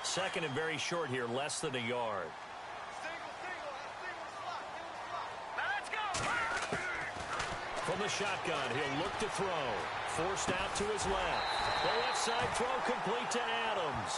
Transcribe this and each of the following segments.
Second and very short here, less than a yard. From the shotgun, he'll look to throw. Forced out to his left. The left side throw complete to Adams.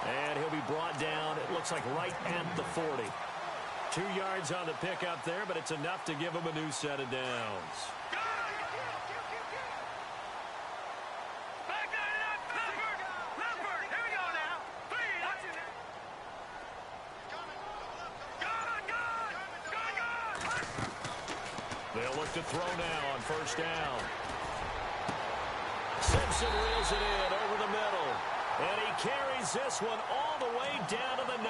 And he'll be brought down, it looks like right at the 40. 2 yards on the pickup there, but it's enough to give him a new set of downs. They'll look to throw now on first down. Simpson reels it in over the middle. And he carries this one all the way down to the 9.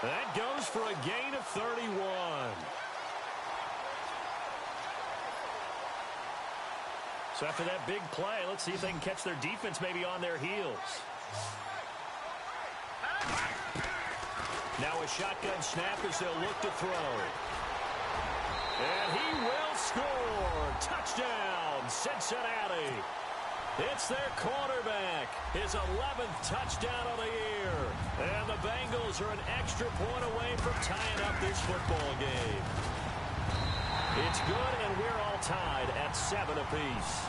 That goes for a gain of 31. So after that big play, let's see if they can catch their defense maybe on their heels. Now a shotgun snap as they'll look to throw. And he will score. Touchdown, Cincinnati. It's their quarterback, his 11th touchdown of the year. And the Bengals are an extra point away from tying up this football game. It's good, and we're all tied at 7 apiece.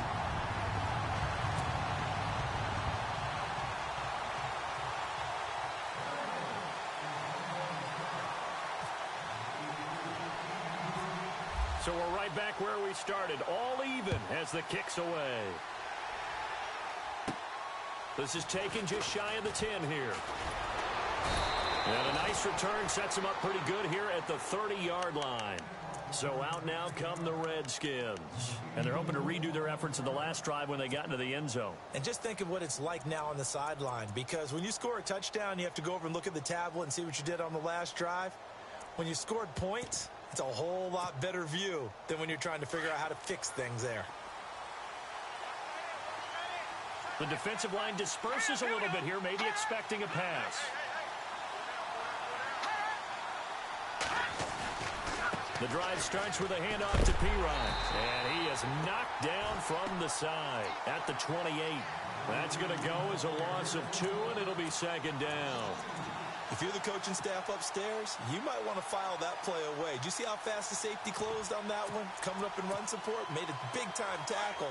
So we're right back where we started, all even as the kick's away. This is taken just shy of the 10 here. And a nice return sets him up pretty good here at the 30-yard line. So out now come the Redskins. And they're hoping to redo their efforts in the last drive when they got into the end zone. And just think of what it's like now on the sideline. Because when you score a touchdown, you have to go over and look at the tablet and see what you did on the last drive. When you scored points, it's a whole lot better view than when you're trying to figure out how to fix things there. The defensive line disperses a little bit here, maybe expecting a pass. The drive starts with a handoff to Pirine. And he is knocked down from the side at the 28. That's going to go as a loss of 2, and it'll be second down. If you're the coaching staff upstairs, you might want to file that play away. Did you see how fast the safety closed on that one? Coming up in run support, made a big-time tackle.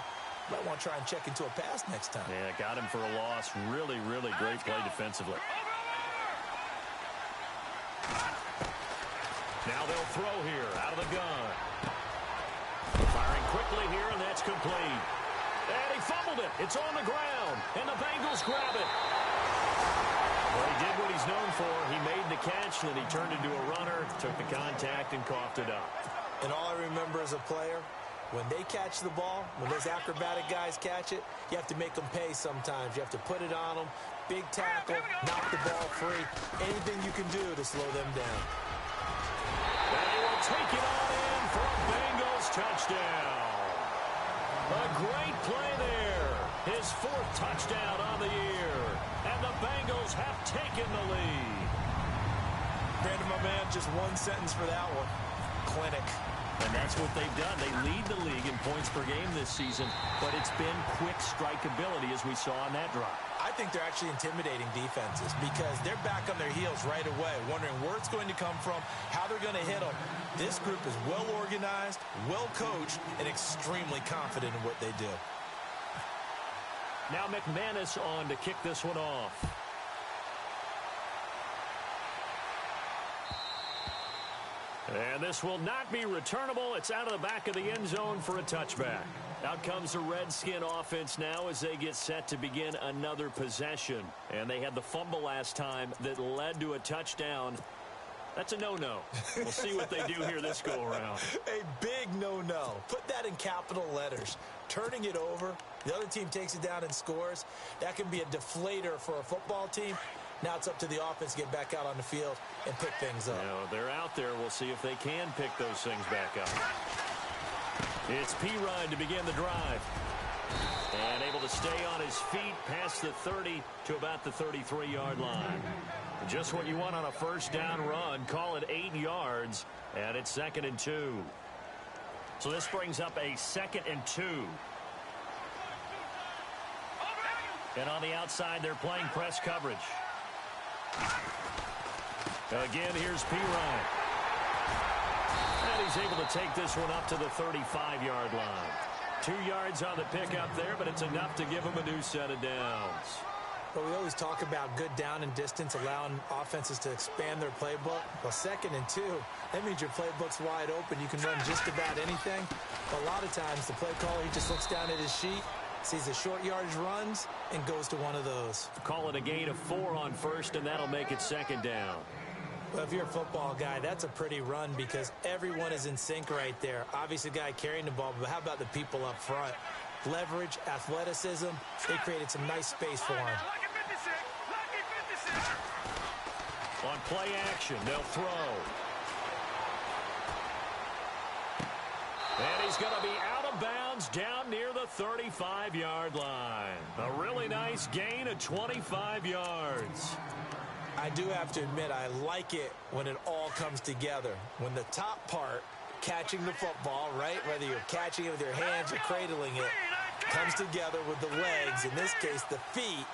Might want to try and check into a pass next time. Yeah, got him for a loss. Really, really great play defensively. Now they'll throw here out of the gun. Firing quickly here, and that's complete. And he fumbled it. It's on the ground, and the Bengals grab it. Well, he did what he's known for. He made the catch, then he turned into a runner, took the contact, and coughed it up. And all I remember as a player, when they catch the ball, when those acrobatic guys catch it, you have to make them pay sometimes. You have to put it on them, big tackle, knock the ball free. Anything you can do to slow them down. And he will take it on in for a Bengals touchdown. A great play there. His 4th touchdown on the year. And the Bengals have taken the lead. Brandon, my man, just one sentence for that one. Clinic. And that's what they've done. They lead the league in points per game this season, but it's been quick strikeability as we saw on that drive. I think they're actually intimidating defenses because they're back on their heels right away, wondering where it's going to come from, how they're going to hit them. This group is well organized, well coached, and extremely confident in what they do. Now McManus on to kick this one off. And this will not be returnable. It's out of the back of the end zone for a touchback. Out comes the Redskin offense now as they get set to begin another possession. And they had the fumble last time that led to a touchdown. That's a no-no. We'll see what they do here this go-around. A big no-no. Put that in capital letters. Turning it over, the other team takes it down and scores. That can be a deflator for a football team. Now it's up to the offense to get back out on the field and pick things up. You know, they're out there. We'll see if they can pick those things back up. It's Pirine to begin the drive. And able to stay on his feet past the 30 to about the 33-yard line. Just what you want on a first down run. Call it 8 yards. And it's 2nd and 2. So this brings up a 2nd and 2. And on the outside, they're playing press coverage. Again, here's Pirine. And he's able to take this one up to the 35-yard line. 2 yards on the pickup there, but it's enough to give him a new set of downs. Well, we always talk about good down and distance, allowing offenses to expand their playbook. Well, 2nd and 2, that means your playbook's wide open. You can run just about anything. But a lot of times, the play caller, he just looks down at his sheet, sees the short yardage runs, and goes to one of those. Call it a gain of 4 on first, and that'll make it 2nd down. Well, if you're a football guy, that's a pretty run because everyone is in sync right there. Obviously, the guy carrying the ball, but how about the people up front? Leverage, athleticism, they created some nice space for him. On play action, they'll throw. And he's going to be out of bounds down near the 35-yard line. A really nice gain of 25 yards. I do have to admit, I like it when it all comes together. When the top part, catching the football, right, whether you're catching it with your hands or cradling it, comes together with the legs, in this case the feet,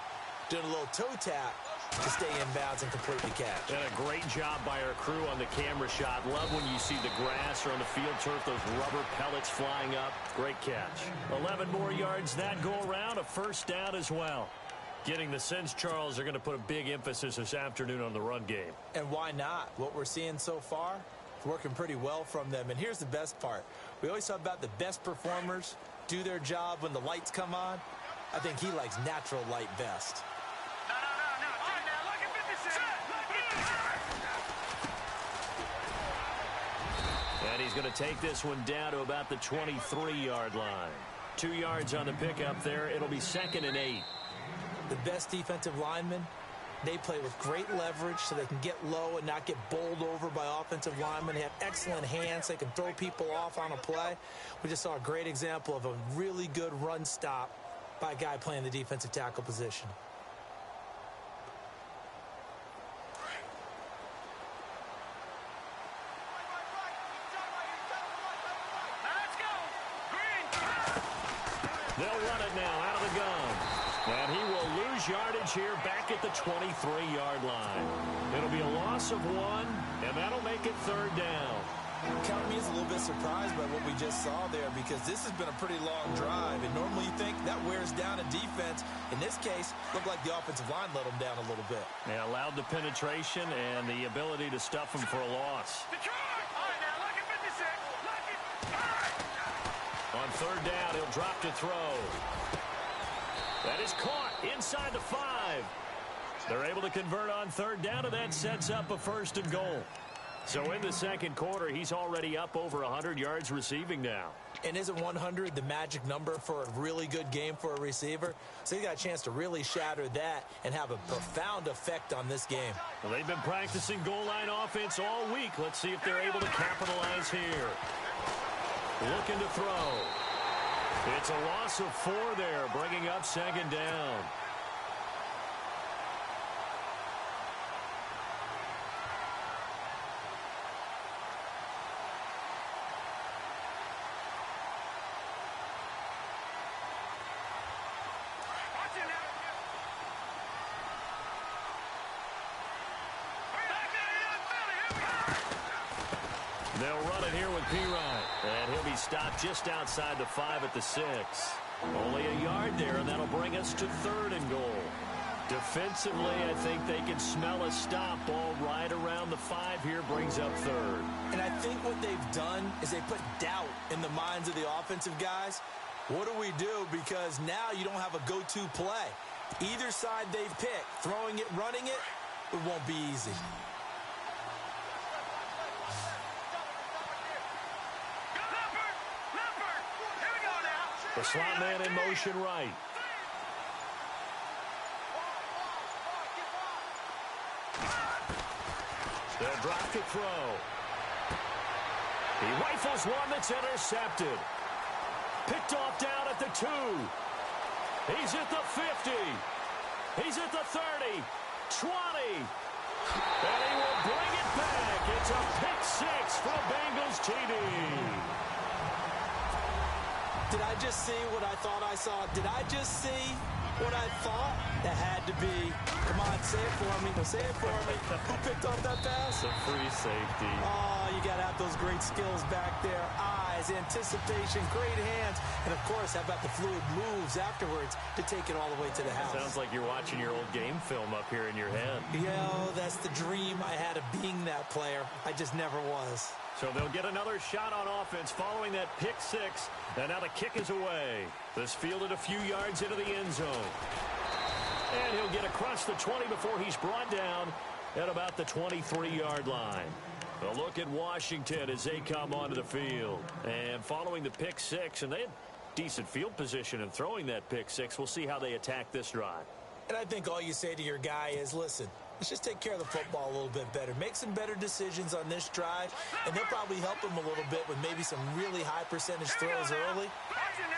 doing a little toe tap to stay in bounds and complete the catch. And a great job by our crew on the camera shot. Love when you see the grass or on the field turf, those rubber pellets flying up. Great catch. 11 more yards that go around, a 1st down as well. Getting the sense, Charles, they're going to put a big emphasis this afternoon on the run game. And why not? What we're seeing so far is working pretty well from them. And here's the best part. We always talk about the best performers do their job when the lights come on. I think he likes natural light best. And he's going to take this one down to about the 23-yard line. 2 yards on the pickup there. It'll be 2nd and 8. The best defensive linemen, they play with great leverage so they can get low and not get bowled over by offensive linemen. They have excellent hands. They can throw people off on a play. We just saw a great example of a really good run stop by a guy playing the defensive tackle position. They'll run it now out of the gun. And he will lose yardage here back at the 23-yard line. It'll be a loss of 1, and that'll make it 3rd down. Count me as a little bit surprised by what we just saw there because this has been a pretty long drive, and normally you think that wears down a defense. In this case, looked like the offensive line let them down a little bit. Yeah, allowed the penetration and the ability to stuff them for a loss. On 3rd down, he'll drop to throw. That is caught inside the 5. They're able to convert on 3rd down, and that sets up a 1st and goal. So in the 2nd quarter, he's already up over 100 yards receiving now. And isn't 100 the magic number for a really good game for a receiver? So he got a chance to really shatter that and have a profound effect on this game. Well, they've been practicing goal line offense all week. Let's see if they're able to capitalize here. Looking to throw. It's a loss of 4 there, bringing up 2nd down. They'll run it here with Pirine. And he'll be stopped just outside the 5 at the 6. Only a yard there, and that'll bring us to 3rd and goal. Defensively, I think they can smell a stop. Ball right around the 5 here, brings up 3rd. And I think what they've done is they put doubt in the minds of the offensive guys. What do we do? Because now you don't have a go-to play. Either side they've picked, throwing it, running it, it won't be easy. The slot man in motion right. They'll drop to throw. He rifles one that's intercepted. Picked off down at the 2. He's at the 50. He's at the 30. 20. And he will bring it back. It's a pick 6 for Bengals TD. Did I just see what I thought I saw? Did I just see What I thought, that had to be, come on, say it for me. Say it for me. Who picked off that pass? The free safety. Oh, you got to have those great skills back there. Eyes, anticipation, great hands. And, of course, how about the fluid moves afterwards to take it all the way to the house? Sounds like you're watching your old game film up here in your head. That's the dream I had of being that player. I just never was. So they'll get another shot on offense following that pick six. And now the kick is away. This fielded a few yards into the end zone. And he'll get across the 20 before he's brought down at about the 23-yard line. A look at Washington as they come onto the field. And following the pick six, and they had decent field position in throwing that pick six. We'll see how they attack this drive. And I think all you say to your guy is, listen, let's just take care of the football a little bit better. Make some better decisions on this drive, and they'll probably help him a little bit with maybe some really high percentage throws early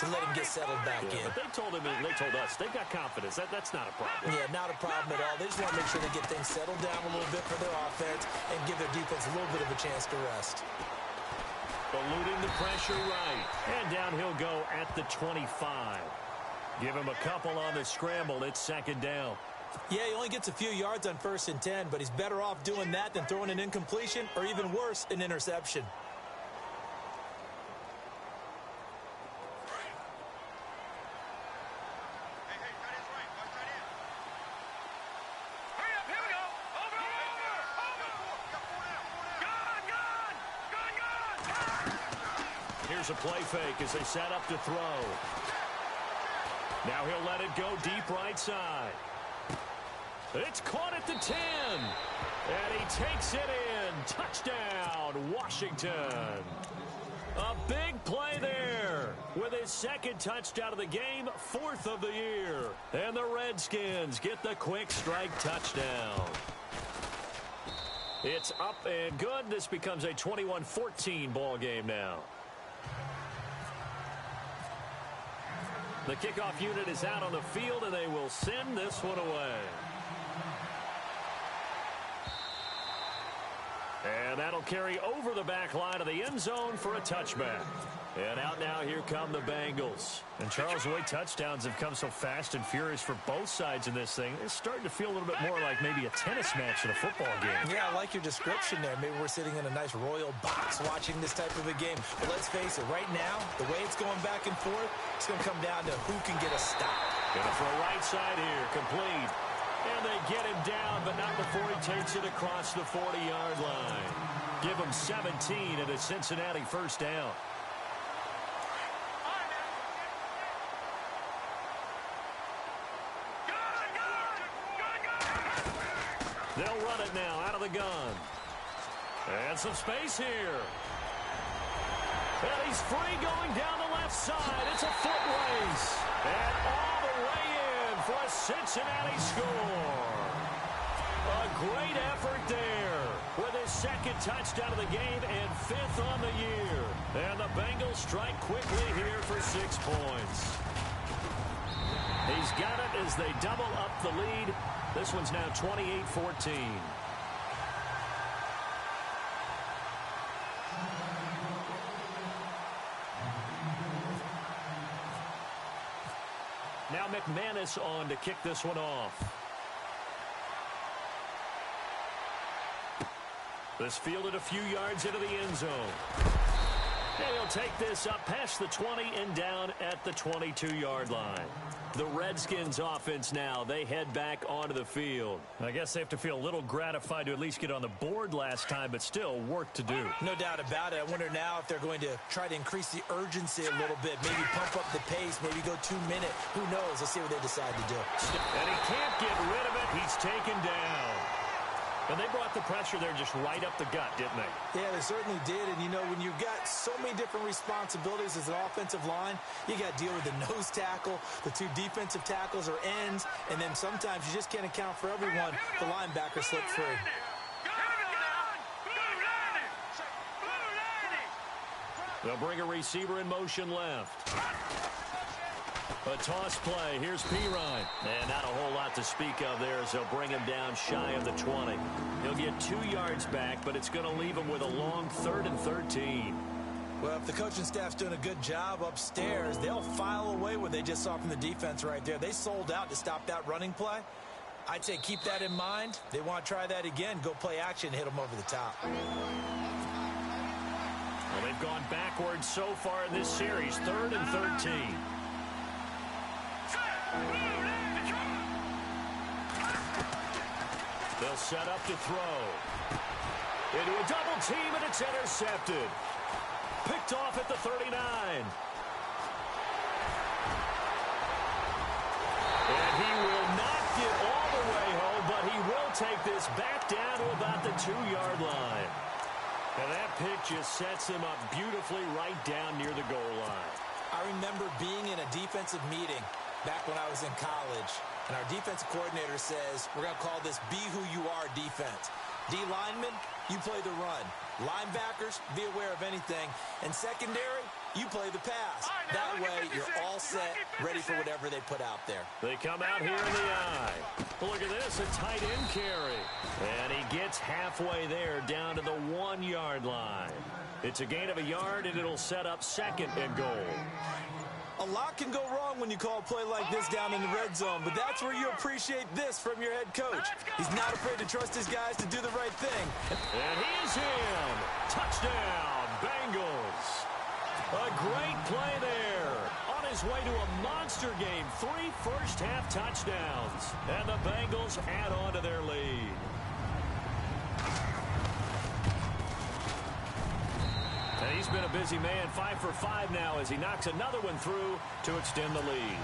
to let him get settled back in. But they told us they've got confidence. That's not a problem. Yeah, not a problem at all. They just want to make sure they get things settled down a little bit for their offense and give their defense a little bit of a chance to rest. Eluding the pressure right. And down he'll go at the 25. Give him a couple on the scramble. It's second down. Yeah, he only gets a few yards on 1st and 10, but he's better off doing that than throwing an incompletion or even worse, an interception. Here's a play fake as they set up to throw. Now he'll let it go deep right side. It's caught at the 10. And he takes it in. Touchdown, Washington. A big play there with his second touchdown of the game, 4th of the year. And the Redskins get the quick strike touchdown. It's up and good. This becomes a 21-14 ball game now. The kickoff unit is out on the field, and they will send this one away. And that'll carry over the back line of the end zone for a touchback. And out now, here come the Bengals. And Charles, the way touchdowns have come so fast and furious for both sides in this thing, it's starting to feel a little bit more like maybe a tennis match than a football game. Yeah, I like your description there. Maybe we're sitting in a nice royal box watching this type of a game. But let's face it, right now, the way it's going back and forth, it's going to come down to who can get a stop. Gonna throw right side here, complete. And they get him down, but not before he takes it across the 40-yard line. Give him 17 at a Cincinnati first down. They'll run it now out of the gun. And some space here. And he's free going down the left side. It's a foot race. And all the way in for a Cincinnati score. A great effort there with his second touchdown of the game and 5th on the year. And the Bengals strike quickly here for 6 points. He's got it as they double up the lead. This one's now 28-14. Now McManus on to kick this one off. This fielded a few yards into the end zone. And he'll take this up past the 20 and down at the 22-yard line. The Redskins offense now, they head back onto the field. I guess they have to feel a little gratified to at least get on the board last time, but still work to do. No doubt about it. I wonder now if they're going to try to increase the urgency a little bit, maybe pump up the pace, maybe go 2-minute. Who knows? Let's see what they decide to do. And he can't get rid of it. He's taken down. And they brought the pressure there just right up the gut, didn't they? Yeah, they certainly did. And, you know, when you've got so many different responsibilities as an offensive line, you got to deal with the nose tackle, the 2 defensive tackles or ends, and then sometimes you just can't account for everyone. The linebacker slipped free. They'll bring a receiver in motion left. A toss play. Here's Pirine. And not a whole lot to speak of there as they'll bring him down shy of the 20. He'll get 2 yards back, but it's going to leave him with a long 3rd and 13. Well, if the coaching staff's doing a good job upstairs, they'll file away what they just saw from the defense right there. They sold out to stop that running play. I'd say keep that in mind. They want to try that again. Go play action, hit them over the top. Well, they've gone backwards so far in this series, 3rd and 13. They'll set up to throw. Into a double team, and it's intercepted. Picked off at the 39. And he will not get all the way home, but he will take this back down to about the 2-yard line. And that pick just sets him up beautifully right down near the goal line. I remember being in a defensive meeting back when I was in college, and our defensive coordinator says, we're going to call this be who you are defense. D linemen, you play the run. Linebackers, be aware of anything. And secondary, you play the pass. That way, you're all set, ready for whatever they put out there. They come out here in the eye. Look at this, a tight end carry. And he gets halfway there down to the 1-yard line. It's a gain of a yard, and it'll set up 2nd and goal. A lot can go wrong when you call a play like this down in the red zone, but that's where you appreciate this from your head coach. He's not afraid to trust his guys to do the right thing. And he's in. Touchdown, Bengals. A great play there. On his way to a monster game, 3 first-half touchdowns. And the Bengals add on to their lead. And he's been a busy man, 5 for 5 now as he knocks another one through to extend the lead.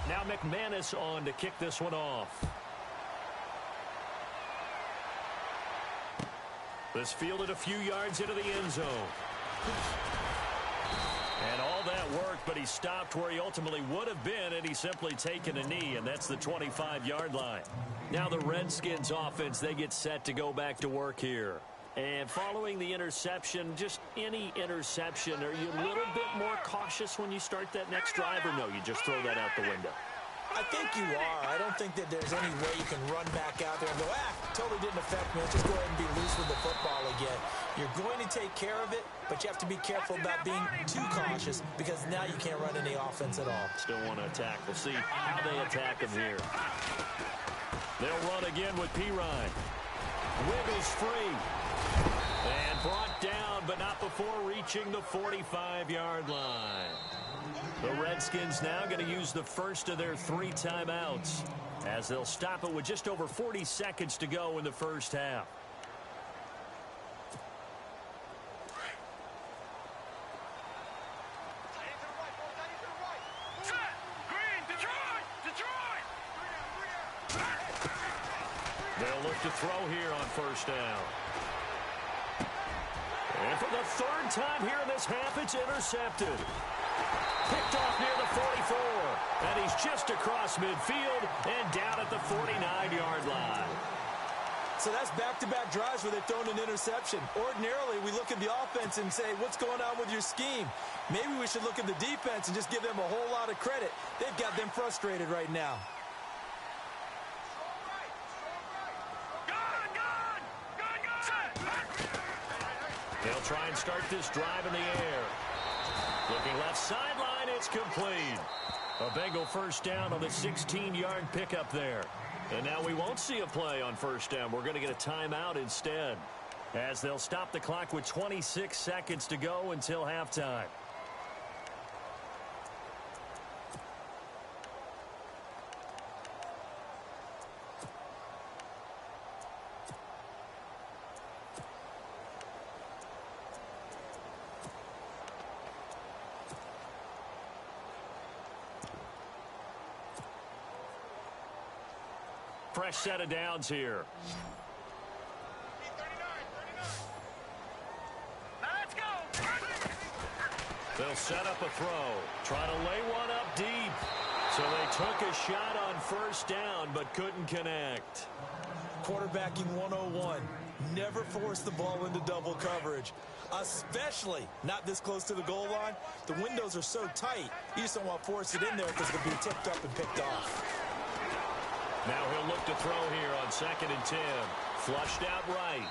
Now McManus on to kick this one off. This fielded a few yards into the end zone. And all that worked, but he stopped where he ultimately would have been, and he's simply taken a knee, and that's the 25-yard line. Now the Redskins offense, they get set to go back to work here. And following the interception, just any interception, are you a little bit more cautious when you start that next drive, or no, you just throw that out the window? I think you are. I don't think that there's any way you can run back out there and go, totally didn't affect me. Let's just go ahead and be loose with the football again. You're going to take care of it, but you have to be careful about being too cautious because now you can't run any offense at all. Still want to attack. We'll see how they attack him here. They'll run again with Pirine. Wiggles free. And brought down, but not before reaching the 45-yard line. The Redskins now going to use the first of their 3 timeouts as they'll stop it with just over 40 seconds to go in the first half. They'll look to throw here on first down. And for the 3rd time here in this half, it's intercepted. Picked off near the 44. And he's just across midfield and down at the 49-yard line. So that's back-to-back drives where they've thrown an interception. Ordinarily, we look at the offense and say, what's going on with your scheme? Maybe we should look at the defense and just give them a whole lot of credit. They've got them frustrated right now. They'll try and start this drive in the air. Looking left sideline, it's complete. A Bengal first down on the 16-yard pickup there. And now we won't see a play on first down. We're going to get a timeout instead, as they'll stop the clock with 26 seconds to go until halftime. Fresh set of downs here. Let's go. They'll set up a throw. Try to lay one up deep. So they took a shot on first down, but couldn't connect. Quarterbacking 101. Never force the ball into double coverage, especially not this close to the goal line. The windows are so tight, you just don't want to force it in there because it'll be tipped up and picked off. Now he'll look to throw here on 2nd and 10. Flushed out right.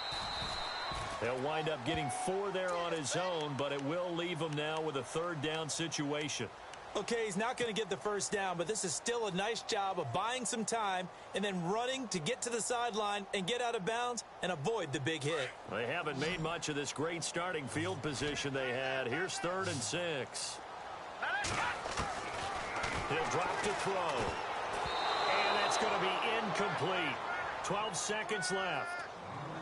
They'll wind up getting 4 there on his own, but it will leave him now with a 3rd down situation. Okay, he's not going to get the first down, but this is still a nice job of buying some time and then running to get to the sideline and get out of bounds and avoid the big hit. They haven't made much of this great starting field position they had. Here's 3rd and 6. He'll drop to throw. And that's going to be incomplete. 12 seconds left.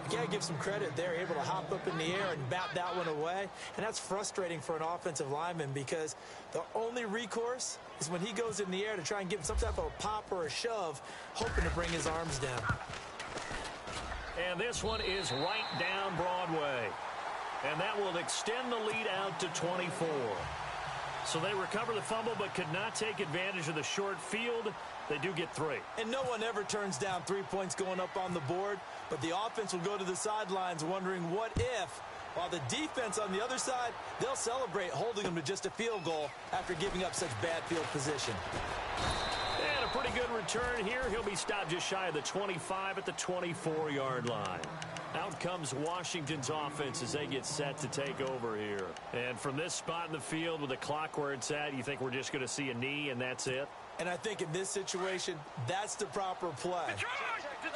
You got to give some credit there, able to hop up in the air and bat that one away. And that's frustrating for an offensive lineman because the only recourse is when he goes in the air to try and give him some type of a pop or a shove, hoping to bring his arms down. And this one is right down Broadway. And that will extend the lead out to 24. So they recover the fumble but could not take advantage of the short field. They do get 3. And no one ever turns down 3 points going up on the board, but the offense will go to the sidelines wondering what if, while the defense on the other side, they'll celebrate holding them to just a field goal after giving up such bad field position. And a pretty good return here. He'll be stopped just shy of the 25 at the 24-yard line. Out comes Washington's offense as they get set to take over here. And from this spot in the field with the clock where it's at, you think we're just going to see a knee and that's it? And I think in this situation, that's the proper play.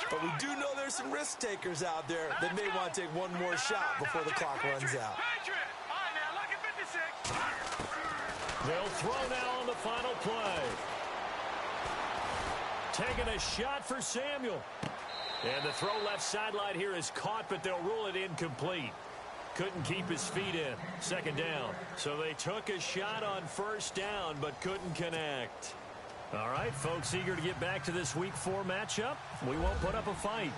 But we do know there's some risk takers out there that may want to take one more shot before the clock runs out. They'll throw now on the final play. Taking a shot for Samuel. And the throw left sideline here is caught, but they'll rule it incomplete. Couldn't keep his feet in. 2nd down. So they took a shot on 1st down, but couldn't connect. All right, folks, eager to get back to this Week 4 matchup. We won't put up a fight.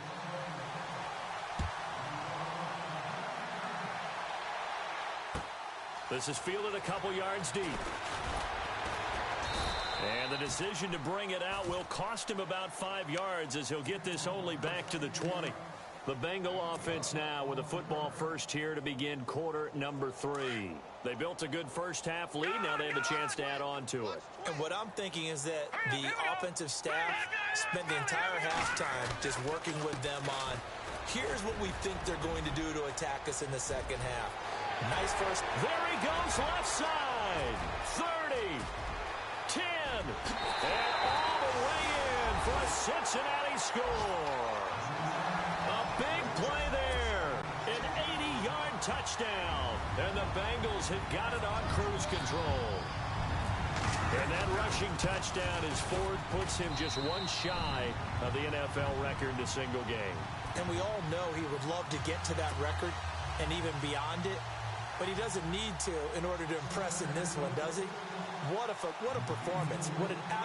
This is fielded a couple yards deep. And the decision to bring it out will cost him about 5 yards as he'll get this only back to the 20. The Bengal offense now with a football first here to begin quarter number 3. They built a good first-half lead. Now they have a chance to add on to it. And what I'm thinking is that the offensive staff spent the entire halftime just working with them on, here's what we think they're going to do to attack us in the second half. Nice first. There he goes left side. 30. 10. And all the way in for a Cincinnati score. A big play there. An 80-yard touchdown. And the Bengals have got it on cruise control. And that rushing touchdown as Ford puts him just one shy of the NFL record in a single game. And we all know he would love to get to that record and even beyond it. But he doesn't need to in order to impress in this one, does he? What a performance. What an